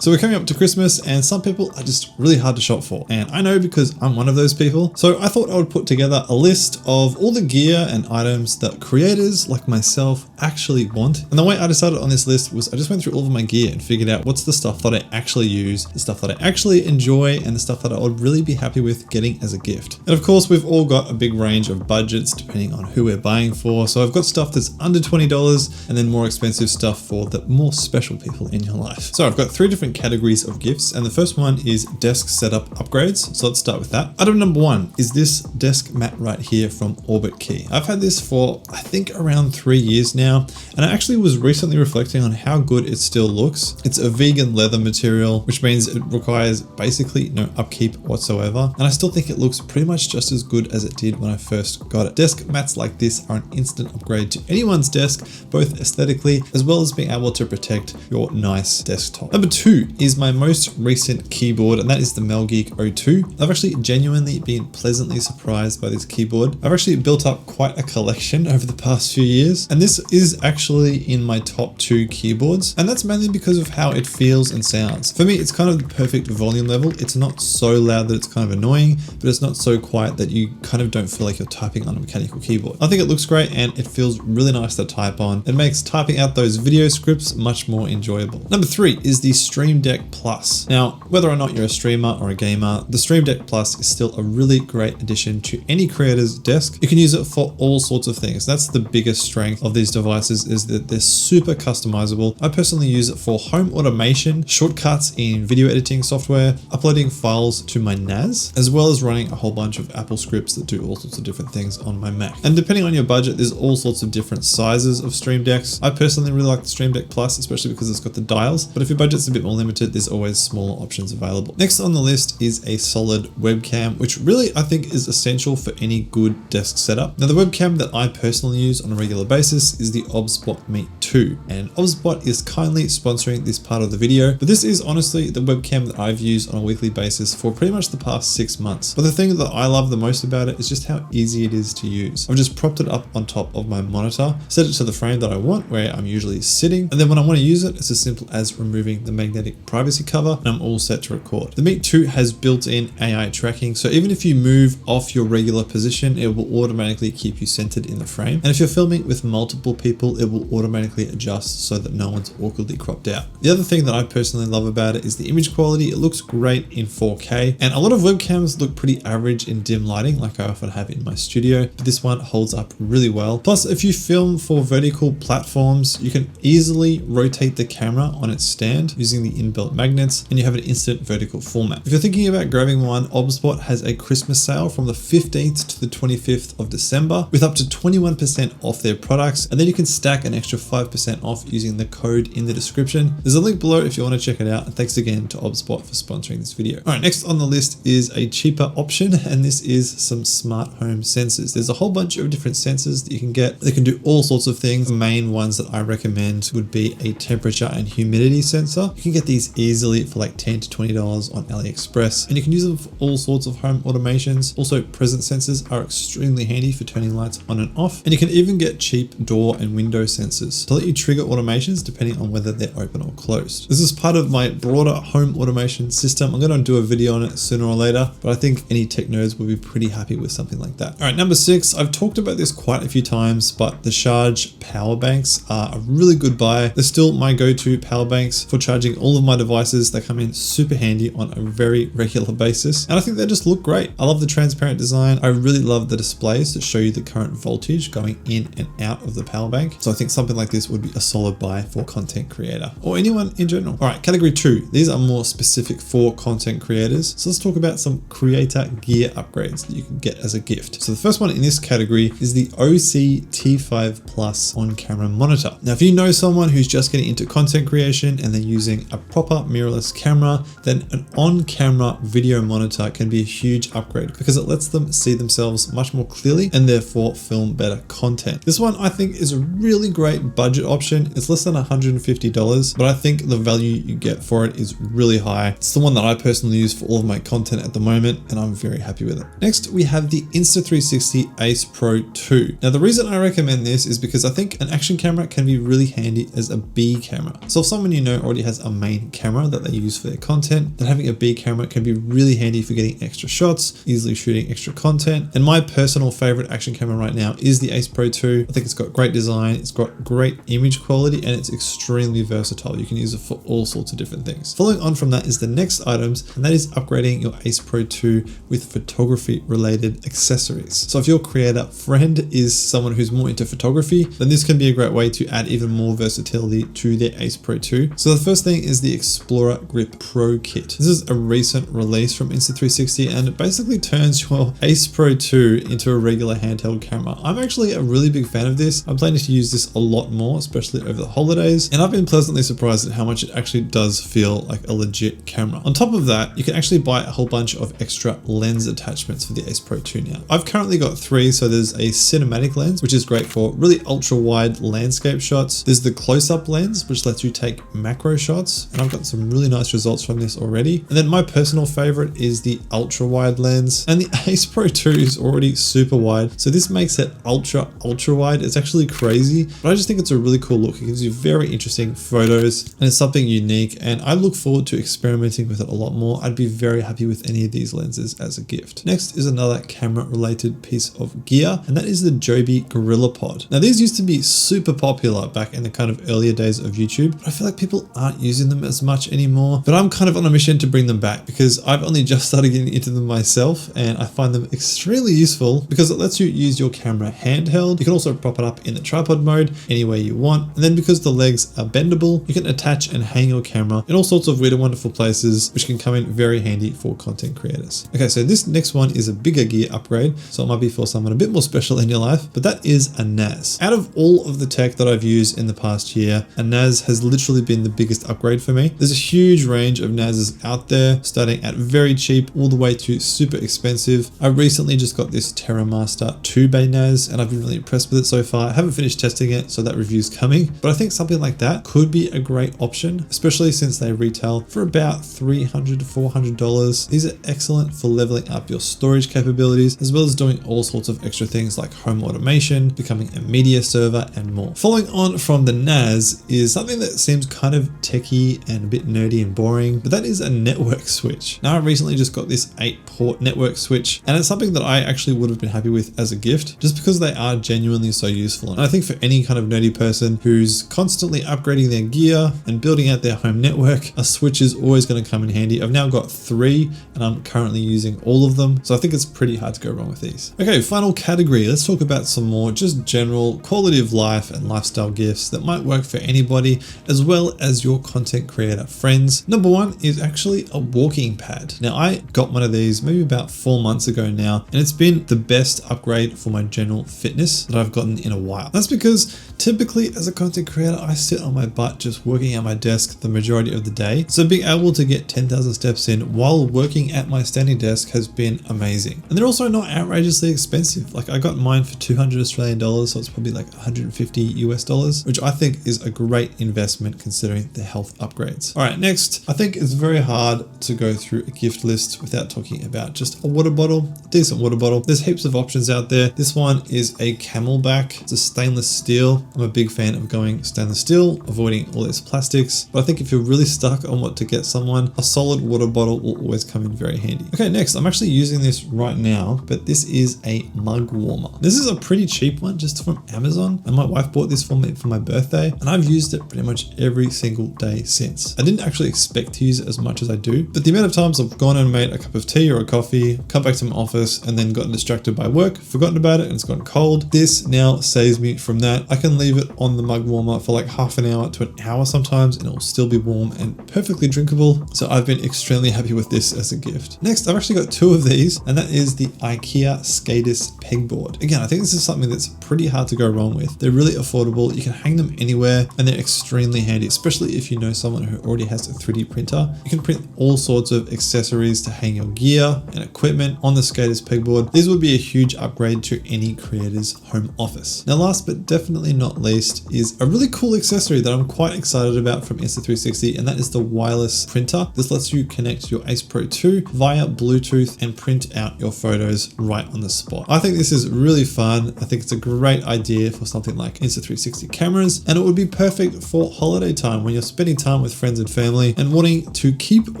So we're coming up to Christmas and some people are just really hard to shop for. And I know because I'm one of those people. So I thought I would put together a list of all the gear and items that creators like myself actually want. And the way I decided on this list was I just went through all of my gear and figured out what's the stuff that I actually use, the stuff that I actually enjoy, and the stuff that I would really be happy with getting as a gift. And of course, we've all got a big range of budgets depending on who we're buying for. So I've got stuff that's under $20 and then more expensive stuff for the more special people in your life. So I've got 3 different categories of gifts, and the first one is desk setup upgrades. So let's start with that. Item number 1 is this desk mat right here from Orbit Key. I've had this for I think around 3 years now, and I actually was recently reflecting on how good it still looks. It's a vegan leather material, which means it requires basically no upkeep whatsoever, and I still think it looks pretty much just as good as it did when I first got it. Desk mats like this are an instant upgrade to anyone's desk, both aesthetically as well as being able to protect your nice desktop. Number 2 is my most recent keyboard, and that is the Melgeek O2. I've actually genuinely been pleasantly surprised by this keyboard. I've actually built up quite a collection over the past few years, and this is actually in my top 2 keyboards, and that's mainly because of how it feels and sounds. For me, it's kind of the perfect volume level. It's not so loud that it's kind of annoying, but it's not so quiet that you kind of don't feel like you're typing on a mechanical keyboard. I think it looks great and it feels really nice to type on. It makes typing out those video scripts much more enjoyable. Number 3 is the Stream Deck Plus. Now, whether or not you're a streamer or a gamer, the Stream Deck Plus is still a really great addition to any creator's desk. You can use it for all sorts of things. That's the biggest strength of these devices, is that they're super customizable. I personally use it for home automation, shortcuts in video editing software, uploading files to my NAS, as well as running a whole bunch of Apple scripts that do all sorts of different things on my Mac. And depending on your budget, there's all sorts of different sizes of Stream Decks. I personally really like the Stream Deck Plus, especially because it's got the dials, but if your budget's a bit more limited, there's always smaller options available. Next on the list is a solid webcam, which really I think is essential for any good desk setup. Now, the webcam that I personally use on a regular basis is the OBSBot Meet 2, and OBSBot is kindly sponsoring this part of the video, but this is honestly the webcam that I've used on a weekly basis for pretty much the past 6 months. But the thing that I love the most about it is just how easy it is to use. I've just propped it up on top of my monitor, set it to the frame that I want, where I'm usually sitting, and then when I want to use it, it's as simple as removing the magnetic privacy cover, and I'm all set to record. The Meet 2 has built-in AI tracking, so even if you move off your regular position, it will automatically keep you centered in the frame. And if you're filming with multiple people, it will automatically adjust so that no one's awkwardly cropped out. The other thing that I personally love about it is the image quality. It looks great in 4K, and a lot of webcams look pretty average in dim lighting, like I often have in my studio, but this one holds up really well. Plus, if you film for vertical platforms, you can easily rotate the camera on its stand using the inbuilt magnets, and you have an instant vertical format. If you're thinking about grabbing one, OBSBot has a Christmas sale from the 15th to the 25th of December with up to 21% off their products, and then you can stack an extra 5% off using the code in the description. There's a link below if you want to check it out, and thanks again to OBSBot for sponsoring this video. All right, next on the list is a cheaper option, and this is some smart home sensors. There's a whole bunch of different sensors that you can get. They can do all sorts of things. The main ones that I recommend would be a temperature and humidity sensor. You can get these easily for like $10 to $20 on AliExpress, and you can use them for all sorts of home automations. Also, presence sensors are extremely handy for turning lights on and off, and you can even get cheap door and window sensors to let you trigger automations depending on whether they're open or closed. This is part of my broader home automation system. I'm going to do a video on it sooner or later, but I think any tech nerds will be pretty happy with something like that. All right, number 6, I've talked about this quite a few times, but the Charge power banks are a really good buy. They're still my go-to power banks for charging all of my devices. They come in super handy on a very regular basis, and I think they just look great. I love the transparent design. I really love the displays that show you the current voltage going in and out of the power bank. So I think something like this would be a solid buy for content creator or anyone in general. All right, category 2. These are more specific for content creators. So let's talk about some creator gear upgrades that you can get as a gift. So the first one in this category is the OC T5 Plus on-camera monitor. Now, if you know someone who's just getting into content creation and they're using a proper mirrorless camera, then an on-camera video monitor can be a huge upgrade because it lets them see themselves much more clearly and therefore film better content. This one I think is a really great budget option. It's less than $150, but I think the value you get for it is really high. It's the one that I personally use for all of my content at the moment, and I'm very happy with it. Next, we have the Insta360 Ace Pro 2. Now, the reason I recommend this is because I think an action camera can be really handy as a B camera. So if someone you know already has a main main camera that they use for their content, then having a B camera can be really handy for getting extra shots, easily shooting extra content. And my personal favorite action camera right now is the Ace Pro 2. I think it's got great design, it's got great image quality, and it's extremely versatile. You can use it for all sorts of different things. Following on from that is the next items, and that is upgrading your Ace Pro 2 with photography related accessories. So if your creator friend is someone who's more into photography, then this can be a great way to add even more versatility to their Ace Pro 2. So the first thing is the Explorer Grip Pro Kit. This is a recent release from Insta360, and it basically turns your Ace Pro 2 into a regular handheld camera. I'm actually a really big fan of this. I'm planning to use this a lot more, especially over the holidays, and I've been pleasantly surprised at how much it actually does feel like a legit camera. On top of that, you can actually buy a whole bunch of extra lens attachments for the Ace Pro 2 now. I've currently got 3, so there's a cinematic lens, which is great for really ultra wide landscape shots. There's the close-up lens, which lets you take macro shots, and I've got some really nice results from this already. And then my personal favorite is the ultra wide lens, and the Ace Pro 2 is already super wide, so this makes it ultra wide. It's actually crazy, but I just think it's a really cool look. It gives you very interesting photos, and it's something unique, and I look forward to experimenting with it a lot more. I'd be very happy with any of these lenses as a gift. Next is another camera related piece of gear, and that is the Joby GorillaPod. Now these used to be super popular back in the kind of earlier days of YouTube, but I feel like people aren't using them as much anymore. But I'm kind of on a mission to bring them back because I've only just started getting into them myself, and I find them extremely useful because it lets you use your camera handheld. You can also prop it up in the tripod mode any way you want, and then because the legs are bendable, you can attach and hang your camera in all sorts of weird and wonderful places, which can come in very handy for content creators. Okay, so this next one is a bigger gear upgrade, so it might be for someone a bit more special in your life, but that is a NAS. Out of all of the tech that I've used in the past year, a NAS has literally been the biggest upgrade for me. There's a huge range of NASs out there, starting at very cheap all the way to super expensive. I recently just got this TerraMaster 2-bay NAS, and I've been really impressed with it so far. I haven't finished testing it, so that review's coming, but I think something like that could be a great option, especially since they retail for about $300 to $400. These are excellent for leveling up your storage capabilities, as well as doing all sorts of extra things like home automation, becoming a media server, and more. Following on from the NAS is something that seems kind of techie and a bit nerdy and boring, but that is a network switch. Now I recently just got this 8-port network switch, and it's something that I actually would have been happy with as a gift, just because they are genuinely so useful. And I think for any kind of nerdy person who's constantly upgrading their gear and building out their home network, a switch is always going to come in handy. I've now got 3, and I'm currently using all of them, so I think it's pretty hard to go wrong with these. Okay, final category. Let's talk about some more just general quality of life and lifestyle gifts that might work for anybody, as well as your content creator friends. Number 1 is actually a walking pad. Now I got one of these maybe about 4 months ago now, and it's been the best upgrade for my general fitness that I've gotten in a while. That's because typically as a content creator, I sit on my butt just working at my desk the majority of the day. So being able to get 10,000 steps in while working at my standing desk has been amazing. And they're also not outrageously expensive. Like I got mine for 200 Australian dollars, so it's probably like 150 US dollars, which I think is a great investment considering the health upgrades. All right, next, I think it's very hard to go through a gift list without talking about just a water bottle, a decent water bottle. There's heaps of options out there. This one is a Camelback. It's a stainless steel. I'm a big fan of going stainless steel, avoiding all these plastics, but I think if you're really stuck on what to get someone, a solid water bottle will always come in very handy. Okay, next, I'm actually using this right now, but this is a mug warmer. This is a pretty cheap one just from Amazon, and my wife bought this for me for my birthday, and I've used it pretty much every single day since. I didn't actually expect to use it as much as I do, but the amount of times I've gone and made a cup of tea or a coffee, come back to my office, and then gotten distracted by work, forgotten about it, and it's gotten cold, this now saves me from that. I can leave it on the mug warmer for like half an hour to an hour sometimes, and it will still be warm and perfectly drinkable. So I've been extremely happy with this as a gift. Next, I've actually got 2 of these, and that is the IKEA SCADIS pegboard. Again, I think this is something that's pretty hard to go wrong with. They're really affordable. You can hang them anywhere, and they're extremely handy, especially if you know someone who already has a 3D printer. You can print all sorts of accessories to hang your gear and equipment on the SCADIS pegboard. These would be a huge upgrade to any creator's home office. Now, last but definitely not least is a really cool accessory that I'm quite excited about from Insta360, and that is the wireless printer. This lets you connect your Ace Pro 2 via Bluetooth and print out your photos right on the spot. I think this is really fun. I think it's a great idea for something like Insta360 cameras, and it would be perfect for holiday time when you're spending time time with friends and family and wanting to keep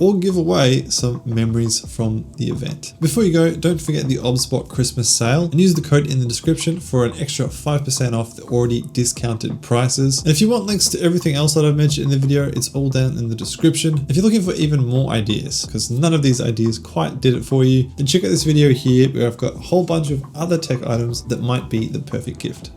or give away some memories from the event. Before you go, don't forget the OBSBot Christmas sale and use the code in the description for an extra 5% off the already discounted prices. And if you want links to everything else that I've mentioned in the video, it's all down in the description. If you're looking for even more ideas, because none of these ideas quite did it for you, then check out this video here where I've got a whole bunch of other tech items that might be the perfect gift.